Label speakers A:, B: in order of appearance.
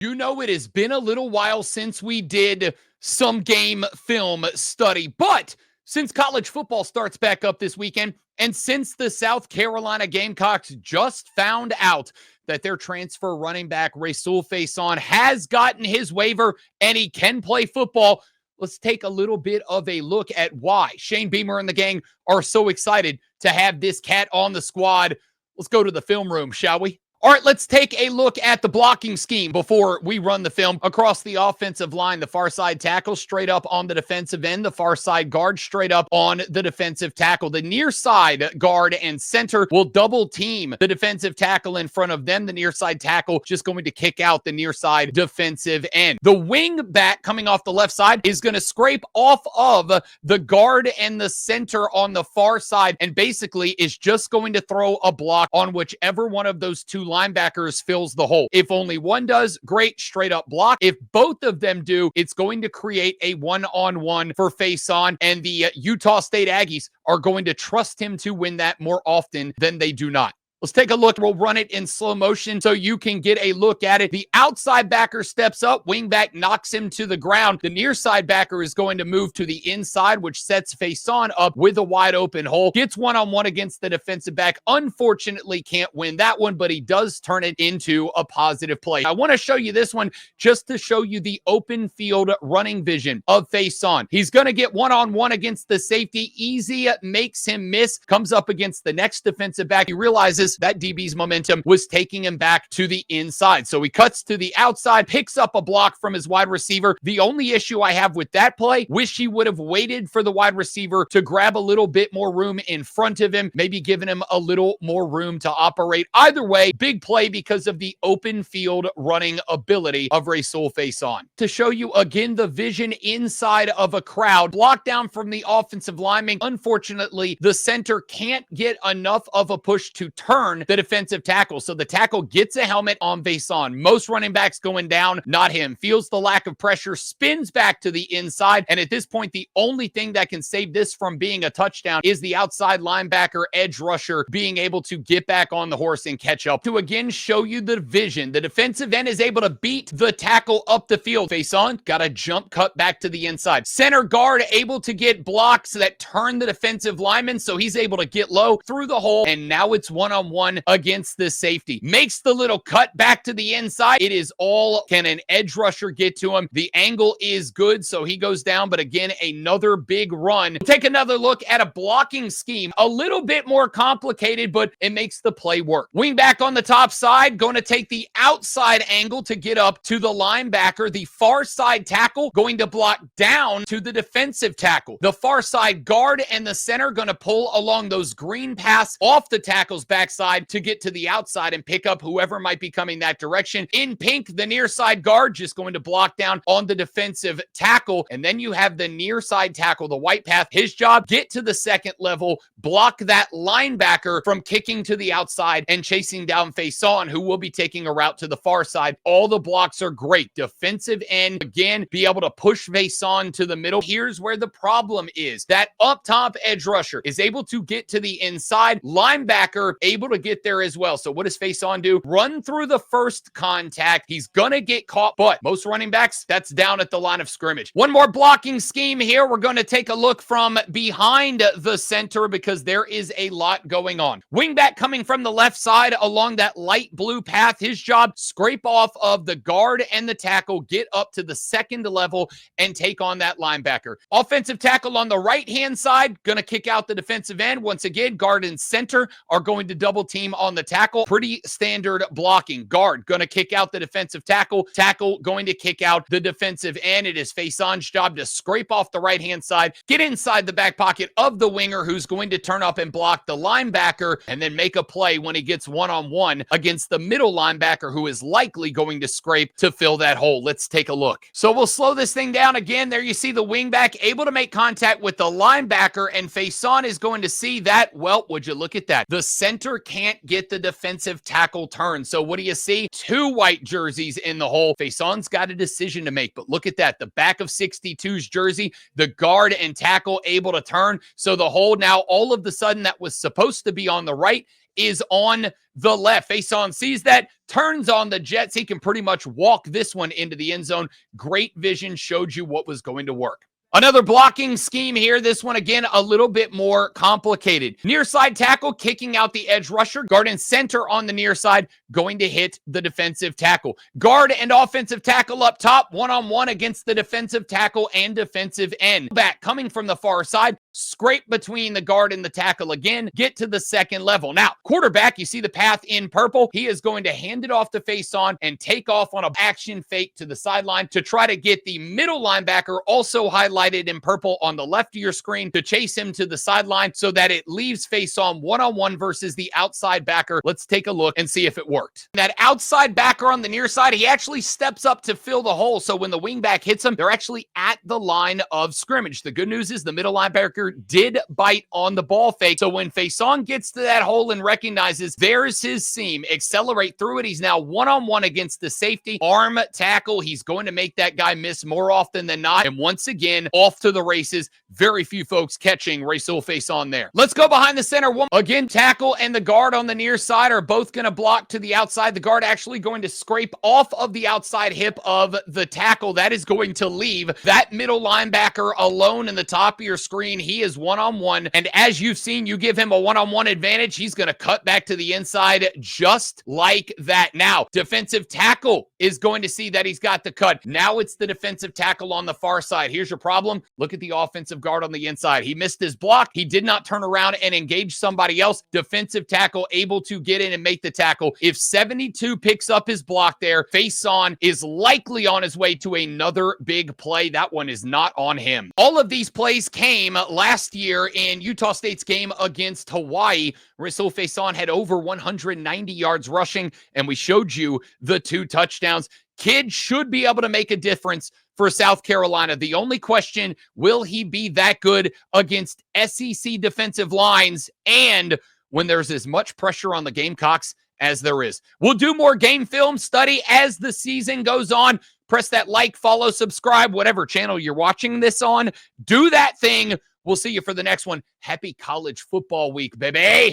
A: You know, it has been a little while since we did some game film study, but since college football starts back up this weekend, and since the South Carolina Gamecocks just found out that their transfer running back Rashul Faison has gotten his waiver and he can play football, let's take a little bit of a look at why Shane Beamer and the gang are so excited to have this cat on the squad. Let's go to the film room, shall we? All right, let's take a look at the blocking scheme before we run the film. Across the offensive line, the far side tackle straight up on the defensive end, the far side guard straight up on the defensive tackle. The near side guard and center will double team the defensive tackle in front of them. The near side tackle just going to kick out the near side defensive end. The wing back coming off the left side is going to scrape off of the guard and the center on the far side and basically is just going to throw a block on whichever one of those two linebackers fills the hole. If only one does, great, straight up block. If both of them do, it's going to create a one-on-one for Faison, and the Utah State Aggies are going to trust him to win that more often than they do not. Let's take a look. We'll run it in slow motion so you can get a look at it. The outside backer steps up. Wingback knocks him to the ground. The near side backer is going to move to the inside, which sets Faison up with a wide open hole. Gets one-on-one against the defensive back. Unfortunately, can't win that one, but he does turn it into a positive play. I want to show you this one just to show you the open field running vision of Faison. He's going to get one-on-one against the safety. Easy makes him miss. Comes up against the next defensive back. He realizes that DB's momentum was taking him back to the inside. So he cuts to the outside, picks up a block from his wide receiver. The only issue I have with that play, wish he would have waited for the wide receiver to grab a little bit more room in front of him, maybe giving him a little more room to operate. Either way, big play because of the open field running ability of Rashul Faison. To show you again the vision inside of a crowd, blocked down from the offensive lineman. Unfortunately, the center can't get enough of a push to turn the defensive tackle. So the tackle gets a helmet on Faison. Most running backs going down, not him. Feels the lack of pressure, spins back to the inside. And at this point, the only thing that can save this from being a touchdown is the outside linebacker edge rusher being able to get back on the horse and catch up. To again show you the vision, the defensive end is able to beat the tackle up the field. Faison got a jump cut back to the inside. Center guard able to get blocks that turn the defensive lineman, so he's able to get low through the hole, and now it's one-on-one against this safety. Makes the little cut back to the inside. It is all, can an edge rusher get to him? The angle is good, so he goes down, but again, another big run. Take another look at a blocking scheme. A little bit more complicated, but it makes the play work. Wing back on the top side, going to take the outside angle to get up to the linebacker. The far side tackle going to block down to the defensive tackle. The far side guard and the center going to pull along those green paths off the tackle's backside to get to the outside and pick up whoever might be coming that direction. In pink, the near side guard just going to block down on the defensive tackle. And then you have the near side tackle, the white path. His job, get to the second level, block that linebacker from kicking to the outside and chasing down Faison, who will be taking a route to the far side. All the blocks are great. Defensive end, again, be able to push Faison to the middle. Here's where the problem is. That up top edge rusher is able to get to the inside. Linebacker able to get there as well. So what does Faison do? Run through the first contact. He's gonna get caught, but most running backs, that's down at the line of scrimmage. One more blocking scheme here. We're going to take a look from behind the center because there is a lot going on. Wingback coming from the left side along that light blue path. His job, scrape off of the guard and the tackle, get up to the second level and take on that linebacker. Offensive tackle on the right-hand side, gonna kick out the defensive end. Once again, guard and center are going to double team on the tackle. Pretty standard blocking. Guard going to kick out the defensive tackle. Tackle going to kick out the defensive end. It is Faison's job to scrape off the right-hand side, get inside the back pocket of the winger who's going to turn up and block the linebacker and then make a play when he gets one-on-one against the middle linebacker who is likely going to scrape to fill that hole. Let's take a look. So we'll slow this thing down again. There you see the wingback able to make contact with the linebacker, and Faison is going to see that. Well, would you look at that? The center can't get the defensive tackle turn. So what do you see? Two white jerseys in the hole. Faison's got a decision to make, but look at that. The back of 62's jersey, the guard and tackle able to turn. So the hole now all of the sudden that was supposed to be on the right is on the left. Faison sees that, turns on the Jets. He can pretty much walk this one into the end zone. Great vision, showed you what was going to work. Another blocking scheme here. This one, again, a little bit more complicated. Near side tackle, kicking out the edge rusher. Guard and center on the near side, going to hit the defensive tackle. Guard and offensive tackle up top, one-on-one against the defensive tackle and defensive end. Back coming from the far side, scrape between the guard and the tackle again, get to the second level. Now, quarterback, you see the path in purple. He is going to hand it off to Faison and take off on an action fake to the sideline to try to get the middle linebacker, also highlighted in purple on the left of your screen, to chase him to the sideline so that it leaves Faison one-on-one versus the outside backer. Let's take a look and see if it worked. That outside backer on the near side, he actually steps up to fill the hole. So when the wingback hits him, they're actually at the line of scrimmage. The good news is the middle linebacker did bite on the ball fake. So when Faison gets to that hole and recognizes there's his seam, accelerate through it. He's now one-on-one against the safety. Arm tackle. He's going to make that guy miss more often than not. And once again, off to the races. Very few folks catching Rashul Faison there. Let's go behind the center. Again, tackle and the guard on the near side are both going to block to the outside. The guard actually going to scrape off of the outside hip of the tackle. That is going to leave that middle linebacker alone in the top of your screen. He is one-on-one. And as you've seen, you give him a one-on-one advantage. He's going to cut back to the inside just like that. Now, defensive tackle is going to see that he's got the cut. Now it's the defensive tackle on the far side. Here's your problem. Look at the offensive guard on the inside. He missed his block. He did not turn around and engage somebody else. Defensive tackle able to get in and make the tackle. If 72 picks up his block there, Faison is likely on his way to another big play. That one is not on him. All of these plays came last year in Utah State's game against Hawaii. Rashul Faison had over 190 yards rushing, and we showed you the 2 touchdowns. Kid should be able to make a difference for South Carolina. The only question, will he be that good against SEC defensive lines and when there's as much pressure on the Gamecocks as there is? We'll do more game film study as the season goes on. Press that like, follow, subscribe, whatever channel you're watching this on. Do that thing. We'll see you for the next one. Happy college football week, baby.